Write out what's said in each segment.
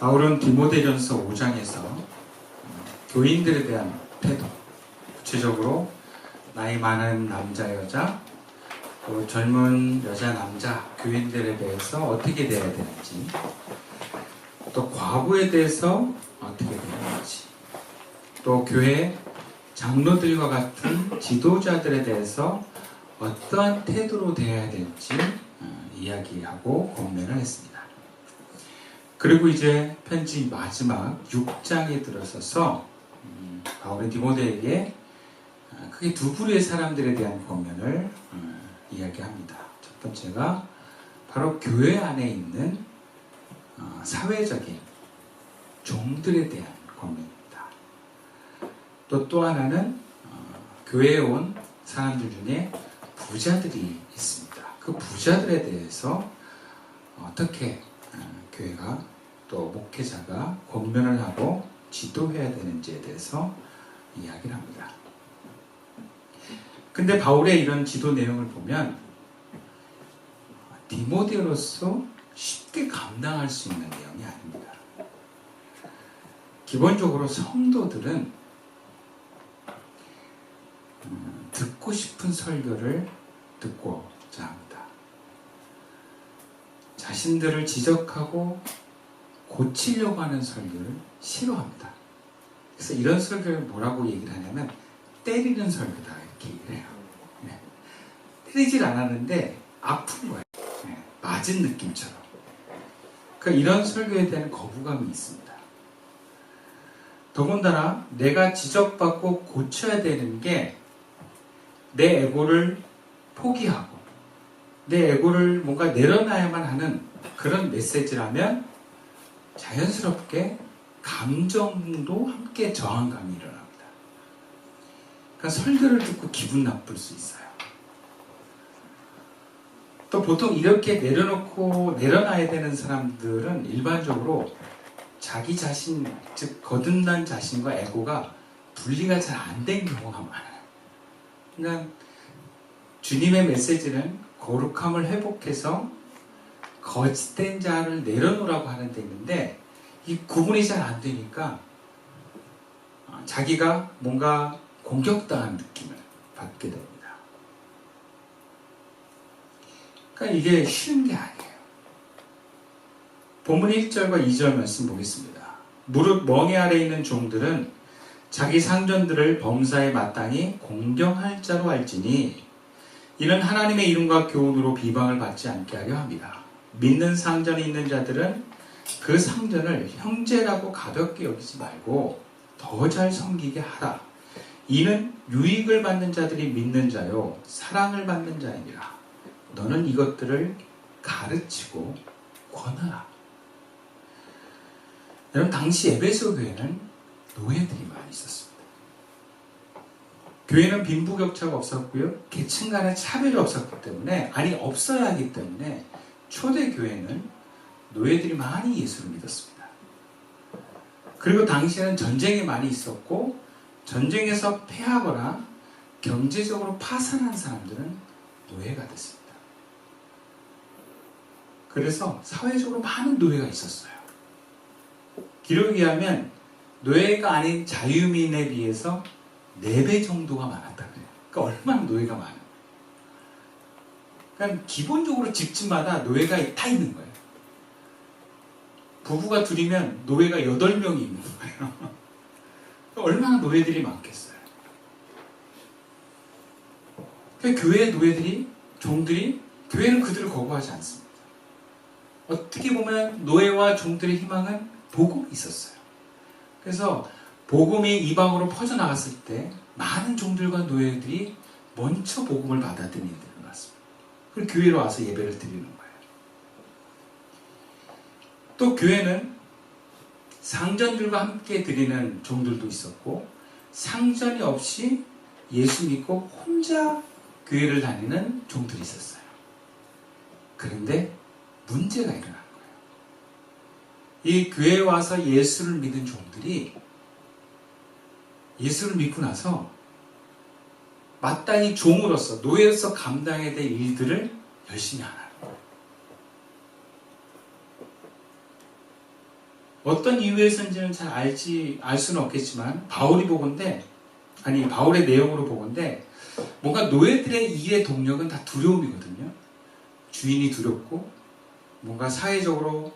바울은 디모데전서 5장에서 교인들에 대한 태도, 구체적으로 나이 많은 남자, 여자, 또 젊은 여자, 남자, 교인들에 대해서 어떻게 대해야 되는지, 또 과부에 대해서 어떻게 되는지, 또 교회 장로들과 같은 지도자들에 대해서 어떠한 태도로 대해야 될지 이야기하고 권면을 했습니다. 그리고 이제 편지 마지막 6장에 들어서서 바울은 디모데에게 크게 두 부류의 사람들에 대한 권면을 이야기합니다. 첫 번째가 바로 교회 안에 있는 사회적인 종들에 대한 권면입니다. 또 하나는 교회에 온 사람들 중에 부자들이 있습니다. 그 부자들에 대해서 어떻게 교회가 또 목회자가 권면을 하고 지도해야 되는지에 대해서 이야기를 합니다. 근데 바울의 이런 지도 내용을 보면 디모데로서 쉽게 감당할 수 있는 내용이 아닙니다. 기본적으로 성도들은 듣고 싶은 설교를 듣고자 합니다. 자신들을 지적하고 고치려고 하는 설교를 싫어합니다. 그래서 이런 설교를 뭐라고 얘기를 하냐면 때리는 설교다 이렇게 얘기를 해요. 네. 때리질 않았는데 아픈 거예요. 네. 맞은 느낌처럼. 그러니까 이런 설교에 대한 거부감이 있습니다. 더군다나 내가 지적받고 고쳐야 되는 게 내 에고를 포기하고 내 에고를 뭔가 내려놔야만 하는 그런 메시지라면 자연스럽게 감정도 함께 저항감이 일어납니다. 그러니까 설교를 듣고 기분 나쁠 수 있어요. 또 보통 이렇게 내려놔야 되는 사람들은 일반적으로 자기 자신, 즉 거듭난 자신과 에고가 분리가 잘 안 된 경우가 많아요. 그러니까 주님의 메시지는 거룩함을 회복해서 거짓된 자를 내려놓으라고 하는 데 있는데 이 구분이 잘 안 되니까 자기가 뭔가 공격당한 느낌을 받게 됩니다. 그러니까 이게 쉬운 게 아니에요. 본문 1절과 2절 말씀 보겠습니다. 무릇 멍에 아래 있는 종들은 자기 상전들을 범사에 마땅히 공경할 자로 알지니 이는 하나님의 이름과 교훈으로 비방을 받지 않게 하려 합니다. 믿는 상전이 있는 자들은 그 상전을 형제라고 가볍게 여기지 말고 더 잘 섬기게 하라. 이는 유익을 받는 자들이 믿는 자요 사랑을 받는 자이니라. 너는 이것들을 가르치고 권하라. 여러분 당시 에베소 교회는 노예들이 많이 있었습니다. 교회는 빈부격차가 없었고요. 계층 간의 차별이 없었기 때문에 없어야 하기 때문에 초대교회는 노예들이 많이 예수를 믿었습니다. 그리고 당시에는 전쟁이 많이 있었고 전쟁에서 패하거나 경제적으로 파산한 사람들은 노예가 됐습니다. 그래서 사회적으로 많은 노예가 있었어요. 기록에 의하면 노예가 아닌 자유민에 비해서 4배 정도가 많았다 그래요. 그러니까 얼마나 노예가 많아요. 그러니까 기본적으로 집집마다 노예가 다 있는 거예요. 부부가 둘이면 노예가 8명이 있는 거예요. 얼마나 노예들이 많겠어요. 그러니까 교회의 노예들이, 종들이 교회는 그들을 거부하지 않습니다. 어떻게 보면 노예와 종들의 희망은 복음이 있었어요. 그래서 복음이 이방으로 퍼져나갔을 때 많은 종들과 노예들이 먼저 복음을 받아들이는 데를 왔습니다. 그리고 교회로 와서 예배를 드리는 거예요. 또 교회는 상전들과 함께 드리는 종들도 있었고 상전이 없이 예수 믿고 혼자 교회를 다니는 종들이 있었어요. 그런데 문제가 일어난 거예요. 이 교회에 와서 예수를 믿은 종들이 예수를 믿고 나서 마땅히 종으로서 노예로서 감당해야 될 일들을 열심히 안 하는 거예요. 어떤 이유에서인지는 잘 알 수는 없겠지만 바울의 내용으로 보건대 뭔가 노예들의 일의 동력은 다 두려움이거든요. 주인이 두렵고 뭔가 사회적으로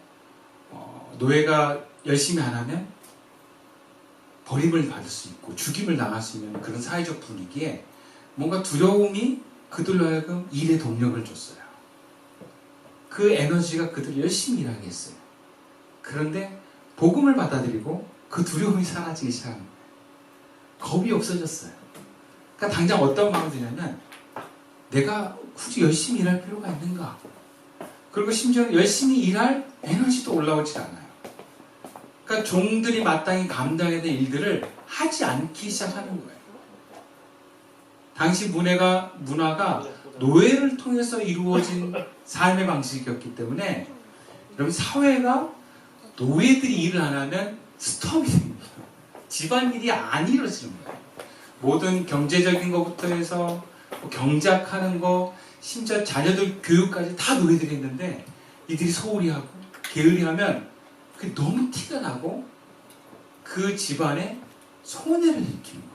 노예가 열심히 안 하면 버림을 받을 수 있고 죽임을 당할 수 있는 그런 사회적 분위기에 뭔가 두려움이 그들로 하여금 일의 동력을 줬어요. 그 에너지가 그들을 열심히 일하게 했어요. 그런데 복음을 받아들이고 그 두려움이 사라지기 시작한 거예요. 겁이 없어졌어요. 그러니까 당장 어떤 마음이 드냐면 내가 굳이 열심히 일할 필요가 있는가? 그리고 심지어 열심히 일할 에너지도 올라오지 않아요. 그러니까 종들이 마땅히 감당해야 될 일들을 하지 않기 시작하는 거예요. 당시 문화가 노예를 통해서 이루어진 삶의 방식이었기 때문에 여러분 사회가 노예들이 일을 안 하면 스톱이 됩니다. 집안일이 안 이루어지는 거예요. 모든 경제적인 것부터 해서 경작하는 거 심지어 자녀들 교육까지 다 노예들이 했는데 이들이 소홀히 하고 게을리 하면 그게 너무 티가 나고 그 집안에 손해를 일으키는 겁니다.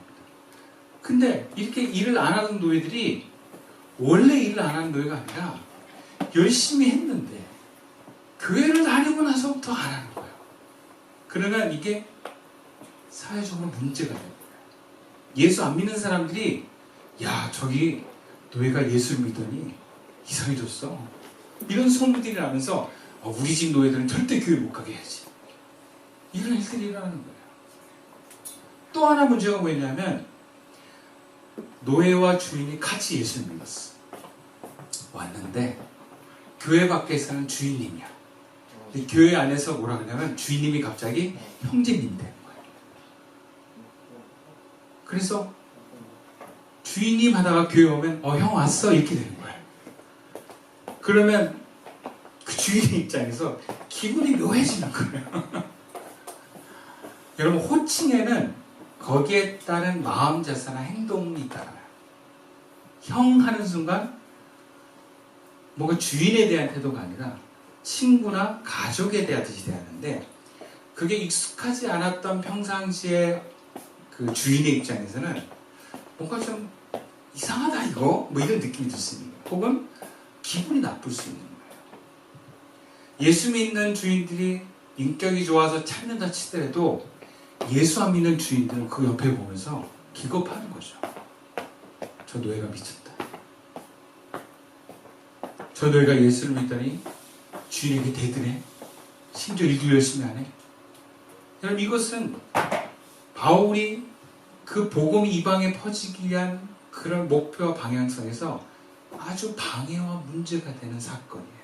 근데 이렇게 일을 안 하던 노예들이 원래 일을 안 하는 노예가 아니라 열심히 했는데 교회를 다니고 나서부터 안 하는 거예요. 그러면 이게 사회적으로 문제가 되는 거예요. 예수 안 믿는 사람들이 야 저기 노예가 예수를 믿더니 이상해졌어. 이런 소문들이 나면서 우리 집 노예들은 절대 교회 못 가게 해야지. 이런 일들이 일어나는 거예요. 또 하나 문제가 뭐였냐면 노예와 주인이 같이 예수를 믿었어. 왔는데 교회 밖에서는 주인님이야. 근데 교회 안에서 뭐라 그러냐면 주인님이 갑자기 형제님이 되는 거예요. 그래서 주인님 하다가 교회 오면 형 왔어 이렇게 되는 거예요. 그러면 그 주인의 입장에서 기분이 묘해지는 거예요. 여러분 호칭에는 거기에 따른 마음 자세나 행동이 따라요. 형 하는 순간 뭔가 주인에 대한 태도가 아니라 친구나 가족에 대하듯이 대하는데 그게 익숙하지 않았던 평상시에 그 주인의 입장에서는 뭔가 좀 이상하다 이거 뭐 이런 느낌이 들 수 있는 거예요. 혹은 기분이 나쁠 수 있는 거예요. 예수 믿는 주인들이 인격이 좋아서 찾는다 치더라도 예수 안 믿는 주인들은 그 옆에 보면서 기겁하는 거죠. 저 노예가 미쳤다. 저 노예가 예수를 믿더니 주인에게 대드네. 심지어 일도 열심히 하네. 여러분 이것은 바울이 그 복음이 이방에 퍼지기 위한 그런 목표와 방향성에서 아주 방해와 문제가 되는 사건이에요.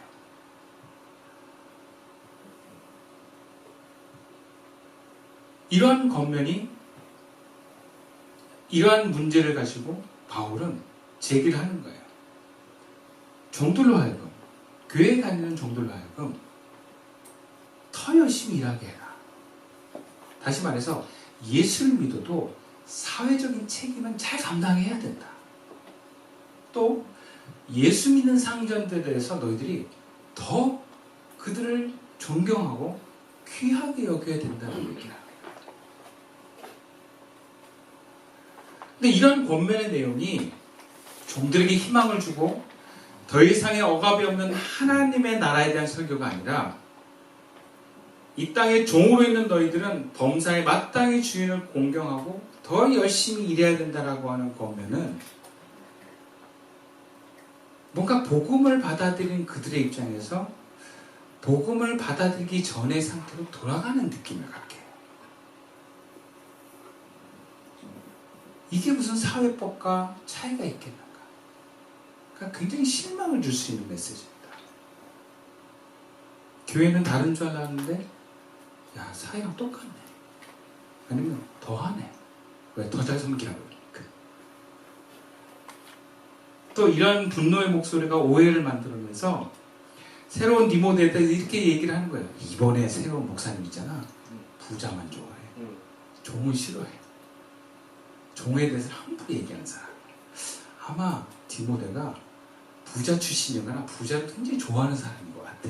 이러한 겉면이 이러한 문제를 가지고 바울은 제기를 하는 거예요. 종들로 하여금 교회에 다니는 종들로 하여금 더 열심히 일하게 해라. 다시 말해서 예수를 믿어도 사회적인 책임은 잘 감당해야 된다. 또 예수 믿는 상전들에 대해서 너희들이 더 그들을 존경하고 귀하게 여겨야 된다는 얘기를 합니다. 근데 이런 권면의 내용이 종들에게 희망을 주고 더 이상의 억압이 없는 하나님의 나라에 대한 설교가 아니라 이 땅에 종으로 있는 너희들은 범사에 마땅히 주인을 공경하고 더 열심히 일해야 된다라고 하는 권면은 뭔가 복음을 받아들인 그들의 입장에서 복음을 받아들이기 전의 상태로 돌아가는 느낌을 갖게 해요. 이게 무슨 사회법과 차이가 있겠는가? 그러니까 굉장히 실망을 줄 수 있는 메시지입니다. 교회는 다른 줄 알았는데 야 사회랑 똑같네. 아니면 더하네. 왜 더 잘 섬기라고 그러니까. 또 이런 분노의 목소리가 오해를 만들어내서 새로운 디모데에 대해서 이렇게 얘기를 하는 거예요. 이번에 새로운 목사님 있잖아. 부자만 좋아해. 종은 싫어해. 종에 대해서 함부로 얘기하는 사람. 아마 디모데가 부자 출신이거나 부자를 굉장히 좋아하는 사람인 것 같아.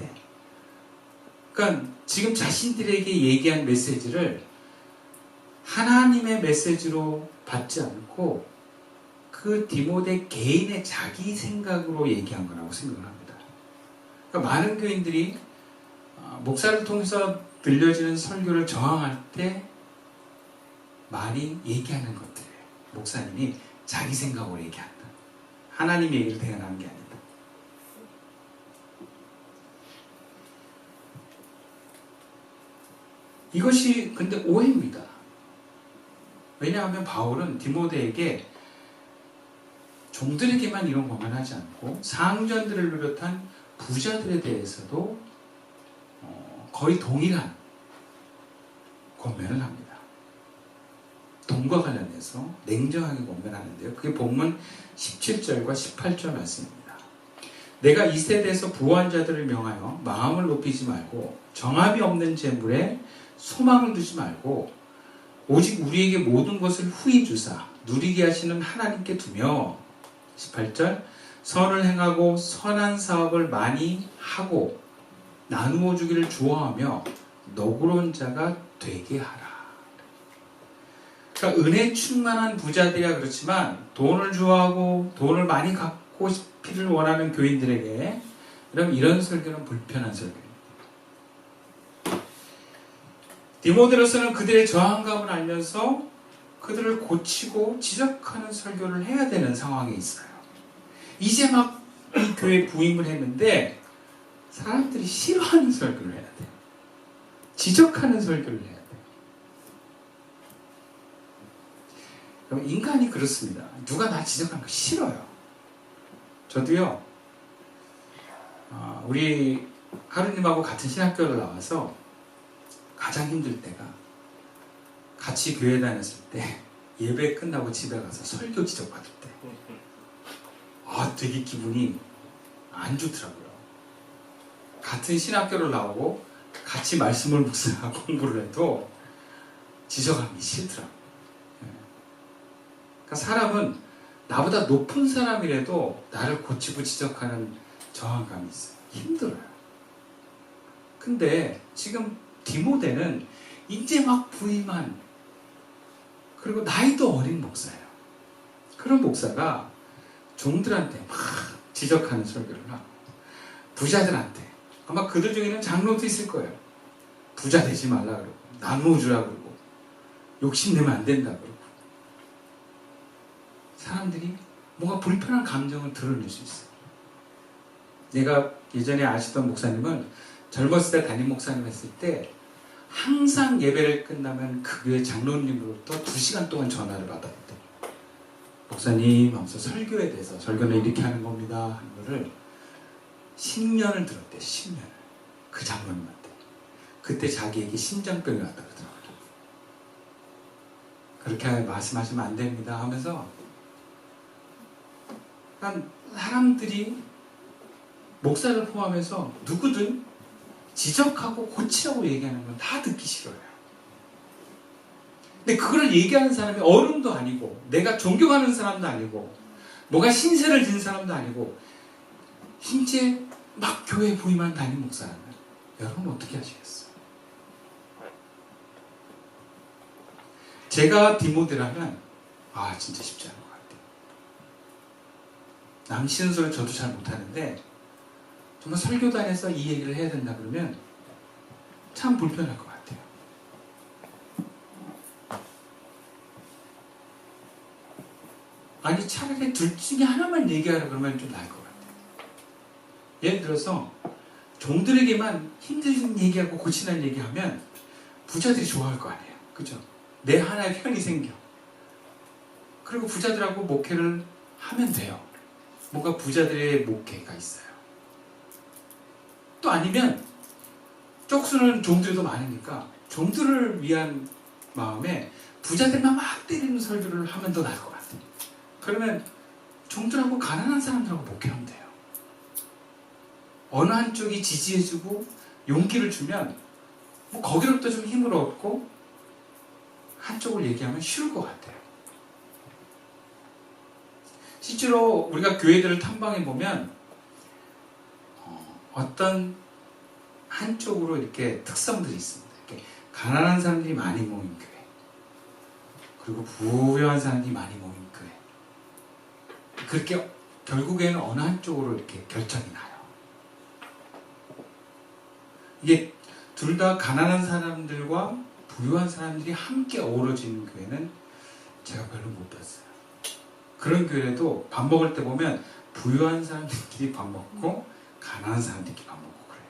그러니까 지금 자신들에게 얘기한 메시지를 하나님의 메시지로 받지 않고 그 디모데 개인의 자기 생각으로 얘기한 거라고 생각을 합니다. 그러니까 많은 교인들이 목사를 통해서 들려지는 설교를 저항할 때 많이 얘기하는 것들이에요. 목사님이 자기 생각으로 얘기한다. 하나님 얘기를 대응하는 게 아니다. 이것이 근데 오해입니다. 왜냐하면 바울은 디모데에게 종들에게만 이런 권면하지 않고 상전들을 비롯한 부자들에 대해서도 거의 동일한 권면을 합니다. 돈과 관련해서 냉정하게 권면하는데요. 그게 본문 17절과 18절 말씀입니다. 내가 이 세대에서 부한 자들을 명하여 마음을 높이지 말고 정함이 없는 재물에 소망을 두지 말고 오직 우리에게 모든 것을 후히 주사 누리게 하시는 하나님께 두며 18절 선을 행하고 선한 사업을 많이 하고 나누어 주기를 좋아하며 너그러운 자가 되게 하라. 그러니까 은혜 충만한 부자들이야 그렇지만 돈을 좋아하고 돈을 많이 갖고 싶기를 원하는 교인들에게 이런 설교는 불편한 설교입니다. 디모데로서는 그들의 저항감을 알면서 그들을 고치고 지적하는 설교를 해야 되는 상황에 있어요. 이제 막 이 교회에 부임을 했는데 사람들이 싫어하는 설교를 해야 돼요. 지적하는 설교를 해야 돼요. 그럼 인간이 그렇습니다. 누가 나 지적하는 거 싫어요. 저도요. 우리 하루님하고 같은 신학교를 나와서 가장 힘들 때가 같이 교회 다녔을 때 예배 끝나고 집에 가서 설교 지적받을 때 되게 기분이 안 좋더라고요. 같은 신학교를 나오고 같이 말씀을 묵상하고 공부를 해도 지적하기 싫더라고요. 그러니까 사람은 나보다 높은 사람이라도 나를 고치고 지적하는 저항감이 있어요. 힘들어요. 근데 지금 디모데는 이제 막 부임한 그리고 나이도 어린 목사예요. 그런 목사가 종들한테 막 지적하는 설교를 하고 부자들한테 아마 그들 중에는 장로도 있을 거예요. 부자 되지 말라 그러고 나누어 주라 그러고 욕심내면 안 된다 그러고 사람들이 뭔가 불편한 감정을 드러낼 수 있어요. 내가 예전에 아시던 목사님은 젊었을 때 담임 목사님 했을 때 항상 예배를 끝나면 그 교회 장로님으로부터 2시간 동안 전화를 받았대. 목사님 하면서 설교에 대해서 설교는 이렇게 하는 겁니다 하는 거를 10년을 들었대. 10년을. 그 장로님한테. 그때 자기에게 심장병이 왔다 그러더라고요. 그렇게 말씀하시면 안 됩니다 하면서 사람들이 목사를 포함해서 누구든 지적하고 고치라고 얘기하는 건 다 듣기 싫어요. 근데 그걸 얘기하는 사람이 어른도 아니고 내가 존경하는 사람도 아니고 뭐가 신세를 진 사람도 아니고 이제 막 교회 부임한 담임 목사라면 여러분 어떻게 하시겠어요? 제가 디모데라면 진짜 쉽지 않을 것 같아요. 남 쉬는 소리 저도 잘 못하는데 정말 설교단에서 이 얘기를 해야 된다 그러면 참 불편할 것 같아요. 아니 차라리 둘 중에 하나만 얘기하라 그러면 좀 나을 것 같아요. 예를 들어서 종들에게만 힘든 얘기하고 고치는 얘기하면 부자들이 좋아할 거 아니에요. 그죠? 내 하나의 편이 생겨. 그리고 부자들하고 목회를 하면 돼요. 뭔가 부자들의 목회가 있어요. 또 아니면 쪽수는 종들이 더 많으니까 종들을 위한 마음에 부자들만 막 때리는 설교를 하면 더 나을 것 같아요. 그러면 종들하고 가난한 사람들하고 목회하면 돼요. 어느 한쪽이 지지해주고 용기를 주면 거기로부터 좀 힘을 얻고 한쪽을 얘기하면 쉬울 것 같아요. 실제로 우리가 교회들을 탐방해 보면 어떤 한쪽으로 이렇게 특성들이 있습니다. 이렇게 가난한 사람들이 많이 모인 교회, 그리고 부유한 사람들이 많이 모인 교회. 그렇게 결국에는 어느 한쪽으로 이렇게 결정이 나요. 이게 둘 다 가난한 사람들과 부유한 사람들이 함께 어우러지는 교회는 제가 별로 못 봤어요. 그런 교회도 밥 먹을 때 보면 부유한 사람들끼리 밥 먹고 가난한 사람들끼리 밥 먹고 그래요.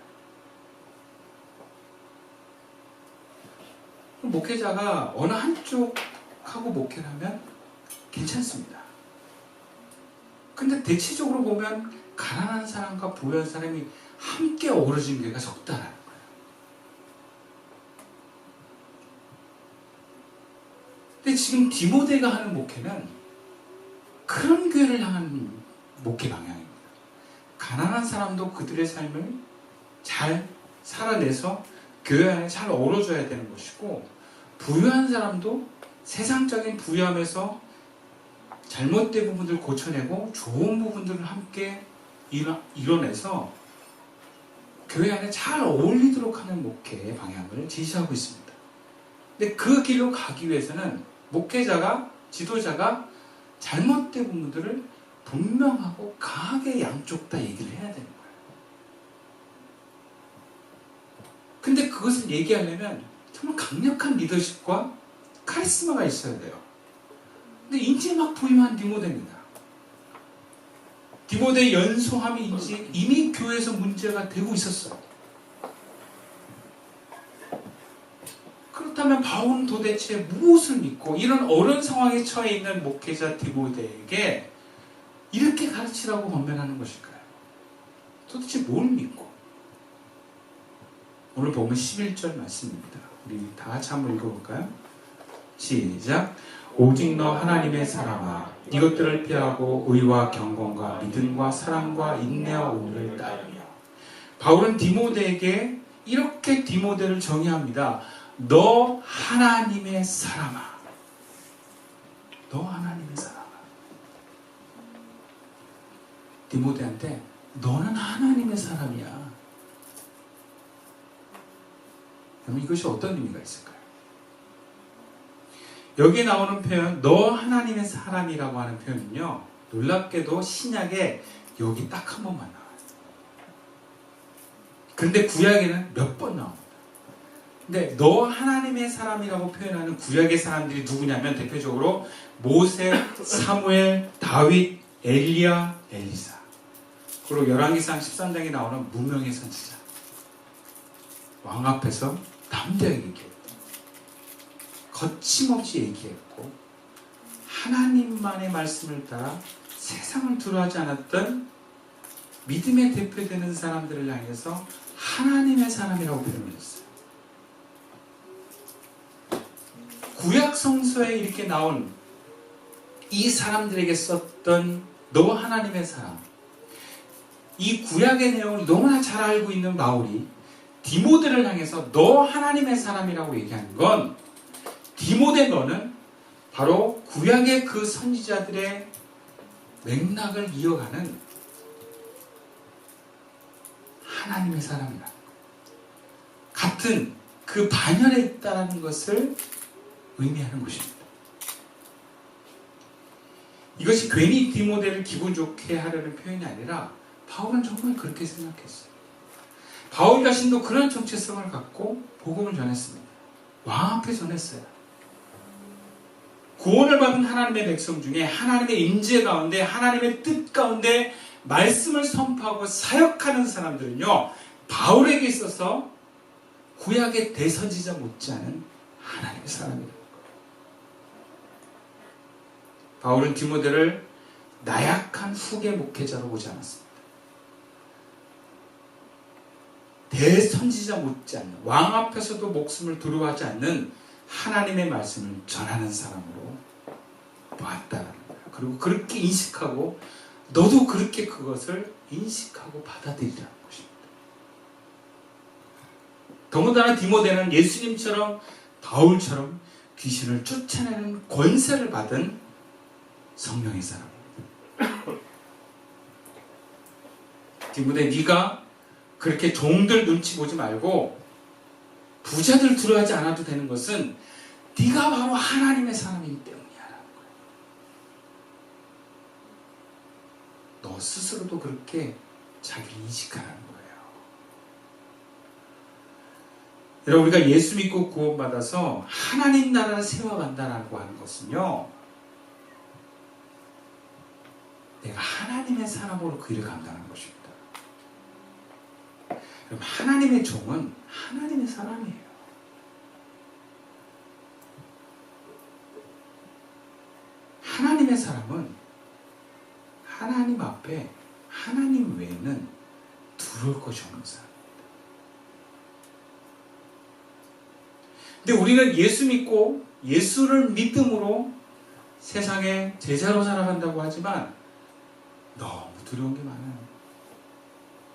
목회자가 어느 한쪽하고 목회를 하면 괜찮습니다. 근데 대체적으로 보면 가난한 사람과 부유한 사람이 함께 어우러진 교회가 적다라는 거예요. 근데 지금 디모데가 하는 목회는 그런 교회를 향한 목회 방향입니다. 가난한 사람도 그들의 삶을 잘 살아내서 교회 안에 잘 어우러져야 되는 것이고, 부유한 사람도 세상적인 부유함에서 잘못된 부분들을 고쳐내고 좋은 부분들을 함께 이뤄내서 교회 안에 잘 어울리도록 하는 목회의 방향을 제시하고 있습니다. 근데 그 길로 가기 위해서는 목회자가, 지도자가 잘못된 부분들을 분명하고 강하게 양쪽 다 얘기를 해야 되는 거예요. 근데 그것을 얘기하려면 정말 강력한 리더십과 카리스마가 있어야 돼요. 근데 이제 막 부임한 디모데입니다. 디모데의 연소함이 이미 교회에서 문제가 되고 있었어요. 그렇다면 바울은 도대체 무엇을 믿고 이런 어려운 상황에 처해 있는 목회자 디모데에게 이렇게 가르치라고 권면하는 것일까요? 도대체 뭘 믿고? 오늘 보면 11절 말씀입니다. 우리 다 같이 한번 읽어볼까요? 시작. 오직 너 하나님의 사람아, 이것들을 피하고 의와 경건과 믿음과 사랑과 인내와 온유를 따르며. 바울은 디모데에게 이렇게 디모데를 정의합니다. 너 하나님의 사람아. 너 하나님의 사람아. 디모데한테 너는 하나님의 사람이야. 그럼 이것이 어떤 의미가 있을까요? 여기에 나오는 표현, 너 하나님의 사람이라고 하는 표현은요, 놀랍게도 신약에 여기 딱 한 번만 나와요. 그런데 구약에는 몇 번 나옵니다. 근데 너 하나님의 사람이라고 표현하는 구약의 사람들이 누구냐면 대표적으로 모세, 사무엘, 다윗, 엘리야, 엘리사. 그리고 열왕기상 13장에 나오는 무명의 선지자. 왕 앞에서 담대하게 얘기했고, 거침없이 얘기했고, 하나님만의 말씀을 따라 세상을 두려워하지 않았던 믿음의 대표되는 사람들을 향해서 하나님의 사람이라고 표현을 했어요. 구약 성서에 이렇게 나온 이 사람들에게 썼던 너 하나님의 사람, 이 구약의 내용을 너무나 잘 알고 있는 바울이 디모데를 향해서 너 하나님의 사람이라고 얘기하는 건, 디모데 너는 바로 구약의 그 선지자들의 맥락을 이어가는 하나님의 사람이다. 같은 그 반열에 있다는 것을 의미하는 것입니다. 이것이 괜히 디모데를 기분 좋게 하려는 표현이 아니라 바울은 정말 그렇게 생각했어요. 바울 자신도 그런 정체성을 갖고 복음을 전했습니다. 왕 앞에 전했어요. 구원을 받은 하나님의 백성 중에 하나님의 임재 가운데, 하나님의 뜻 가운데 말씀을 선포하고 사역하는 사람들은요, 바울에게 있어서 구약의 대선지자 못지않은 하나님의 사람입니다. 바울은 디모데를 나약한 후계 목회자로 보지 않았습니다. 대선지자 못지않는, 왕 앞에서도 목숨을 두려워하지 않는 하나님의 말씀을 전하는 사람으로 보았다는 거예요. 그리고 그렇게 인식하고 너도 그렇게 그것을 인식하고 받아들이라는 것입니다. 더군다나 디모데는 예수님처럼 바울처럼 귀신을 쫓아내는 권세를 받은 성령의 사람입니다. 디모데, 네가 그렇게 종들 눈치 보지 말고 부자들 두려워하지 않아도 되는 것은 네가 바로 하나님의 사람이기 때문이야 라는 거예요. 너 스스로도 그렇게 자기를 인식하라는 거예요. 여러분, 우리가 예수 믿고 구원받아서 하나님 나라를 세워간다라고 하는 것은요, 내가 하나님의 사람으로 그 일을 감당하는 것입니다. 그럼 하나님의 종은 하나님의 사람이에요. 하나님의 사람은 하나님 앞에 하나님 외에는 두려울 것이 없는 사람. 근데 우리는 예수 믿고 예수를 믿음으로 세상에 제자로 살아간다고 하지만 너무 두려운 게 많아요.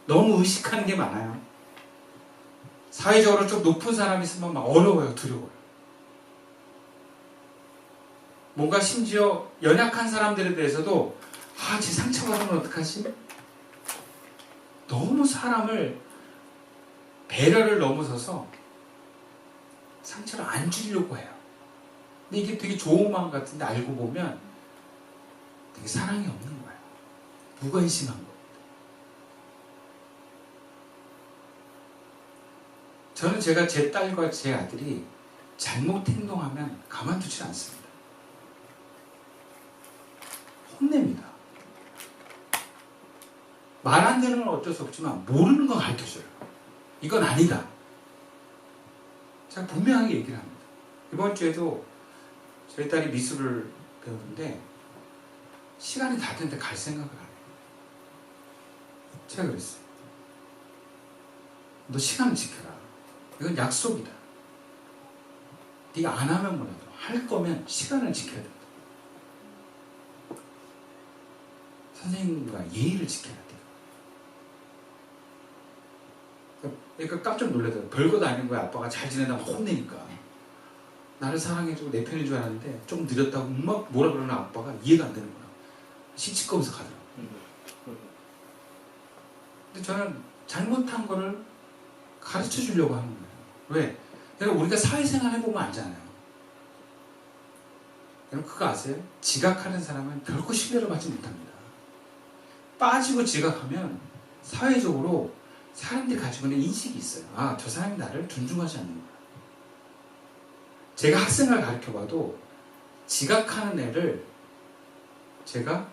너무 의식하는 게 많아요. 사회적으로 좀 높은 사람이 있으면 막 어려워요. 두려워요. 뭔가 심지어 연약한 사람들에 대해서도 제 상처받으면 어떡하지? 너무 사람을 배려를 넘어서서 상처를 안 주려고 해요. 근데 이게 되게 좋은 마음 같은데 알고 보면 되게 사랑이 없는 거예요. 무관심한 겁니다. 저는 제가 제 딸과 제 아들이 잘못 행동하면 가만두지 않습니다. 혼냅니다. 말 안 되는 건 어쩔 수 없지만 모르는 건 가르쳐줘요. 이건 아니다. 제가 분명하게 얘기를 합니다. 이번 주에도 저희 딸이 미술을 배우는데 시간이 다 됐는데 갈 생각을 안 해요. 제가 그랬어요. 너 시간을 지켜라. 이건 약속이다. 네가 안 하면 뭐라도 할 거면 시간을 지켜야 된다. 선생님과 예의를 지켜야 돼요. 그러니까 깜짝 놀라더라고요. 별것도 아닌 거야. 아빠가 잘 지내다 막 혼내니까. 나를 사랑해주고 내 편인 줄 알았는데 좀 느렸다고 막 뭐라 그러는 아빠가 이해가 안 되는 거야. 시치꺼면서 가더라고요. 근데 저는 잘못한 거를 가르쳐 주려고 하는 거예요. 왜? 여러분, 우리가 사회생활 해보면 알잖아요. 여러분, 그거 아세요? 지각하는 사람은 결코 신뢰를 받지 못합니다. 빠지고 지각하면 사회적으로 사람들이 가지고 있는 인식이 있어요. 저 사람이 나를 존중하지 않는 거야. 제가 학생을 가르쳐봐도 지각하는 애를 제가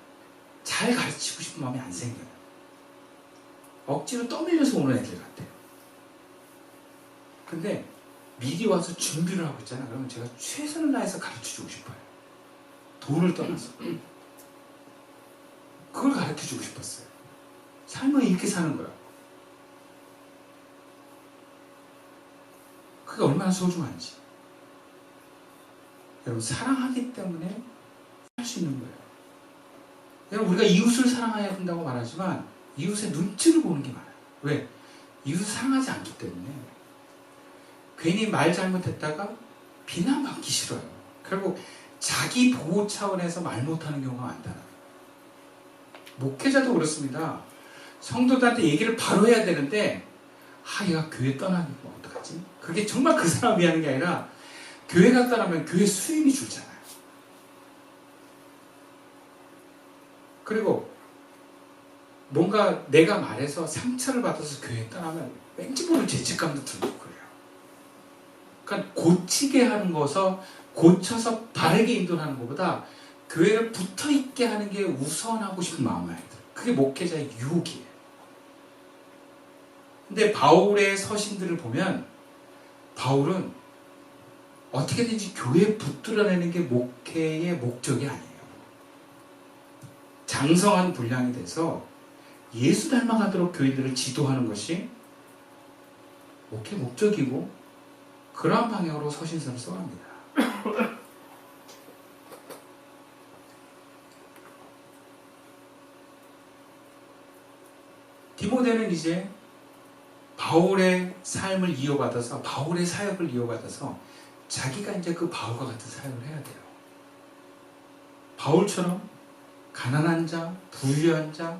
잘 가르치고 싶은 마음이 안 생겨요. 억지로 떠밀려서 오는 애들 같아요. 근데 미리 와서 준비를 하고 있잖아요. 그러면 제가 최선을 다해서 가르쳐주고 싶어요. 돈을 떠나서. 그걸 가르쳐주고 싶었어요. 삶은 이렇게 사는 거라고. 그게 얼마나 소중한지. 여러분, 사랑하기 때문에 할 수 있는 거예요. 여러분, 우리가 이웃을 사랑해야 된다고 말하지만 이웃의 눈치를 보는 게 많아요. 왜? 이웃을 사랑하지 않기 때문에. 괜히 말 잘못했다가 비난받기 싫어요. 결국 자기 보호 차원에서 말 못하는 경우가 많다는 거예요. 목회자도 그렇습니다. 성도들한테 얘기를 바로 해야 되는데 얘가 교회 떠나면 어떡하지? 그게 정말 그 사람 위하는 게 아니라 교회가 떠나면 교회 수임이 줄잖아요. 그리고 뭔가 내가 말해서 상처를 받아서 교회 떠나면 왠지 모르는 죄책감도 들고 그래요. 그러니까 고치게 하는 것을 고쳐서 바르게 인도하는 것보다 교회를 붙어있게 하는 게 우선하고 싶은 마음이 들어요. 그게 목회자의 유혹이에요. 근데 바울의 서신들을 보면 바울은 어떻게든지 교회에 붙들어내는 게 목회의 목적이 아니에요. 장성한 분량이 돼서 예수 닮아가도록 교인들을 지도하는 것이 목회 목적이고 그러한 방향으로 서신서를 써갑니다. 디모데는 이제 바울의 삶을 이어받아서 바울의 사역을 이어받아서 자기가 이제 그 바울과 같은 사역을 해야 돼요. 바울처럼 가난한 자, 부유한 자,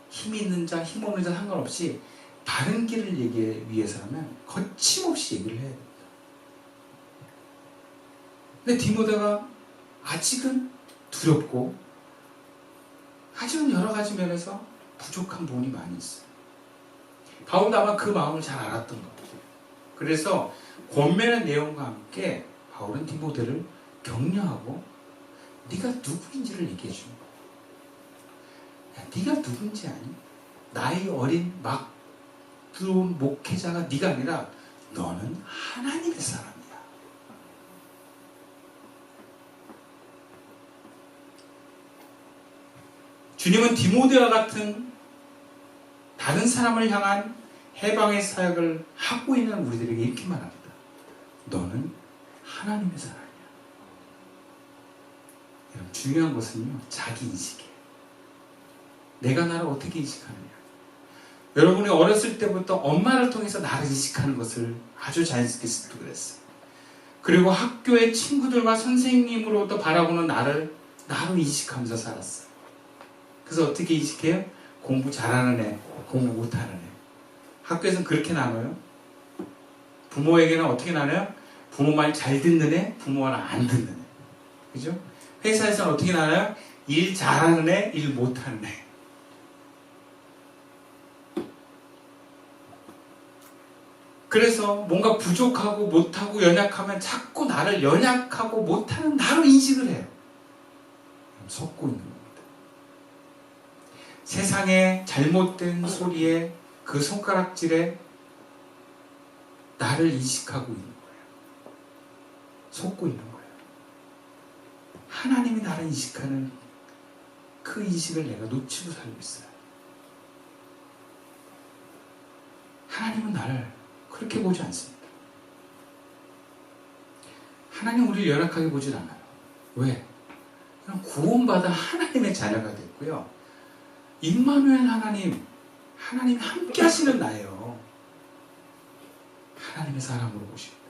힘 있는 자, 힘 없는 자 상관없이 바른 길을 얘기하기 위해서라면 거침없이 얘기를 해야 됩니다. 근데 디모데가 아직은 두렵고 아직은 여러 가지 면에서 부족한 부분이 많이 있어요. 바울도 아마 그 마음을 잘 알았던 것 같아요. 그래서 권면의 내용과 함께 바울은 디모데를 격려하고 네가 누구인지를 얘기해 주는 거야. 네가 누군지 아니? 나이 어린 막 들어온 목회자가 네가 아니라 너는 하나님의 사람이야. 주님은 디모데와 같은 다른 사람을 향한 해방의 사역을 하고 있는 우리들에게 이렇게 말합니다. 너는 하나님의 사람이야. 여러분, 중요한 것은요, 자기 인식이에요. 내가 나를 어떻게 인식하느냐. 여러분이 어렸을 때부터 엄마를 통해서 나를 인식하는 것을 아주 자연스럽게 습득을 했어요. 그리고 학교의 친구들과 선생님으로부터 바라보는 나를 나로 인식하면서 살았어요. 그래서 어떻게 인식해요? 공부 잘하는 애, 공부 못하는 애. 학교에서는 그렇게 나눠요. 부모에게는 어떻게 나눠요? 부모 말 잘 듣는 애, 부모 말 안 듣는 애. 그죠? 회사에서는 어떻게 나눠요? 일 잘하는 애, 일 못하는 애. 그래서 뭔가 부족하고 못하고 연약하면 자꾸 나를 연약하고 못하는 나로 인식을 해요. 속고 있는 겁니다. 세상의 잘못된 소리에 그 손가락질에 나를 인식하고 있는 거예요. 속고 있는 거예요. 하나님이 나를 인식하는 그 인식을 내가 놓치고 살고 있어요. 하나님은 나를 그렇게 보지 않습니다. 하나님 우리를 연약하게 보질 않아요. 왜? 그냥 구원받아 하나님의 자녀가 됐고요. 임마누엘 하나님이 함께 하시는 나예요. 하나님의 사람으로 보십니다.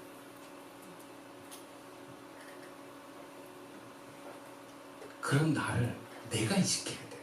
그런 나를 내가 인식해야 돼.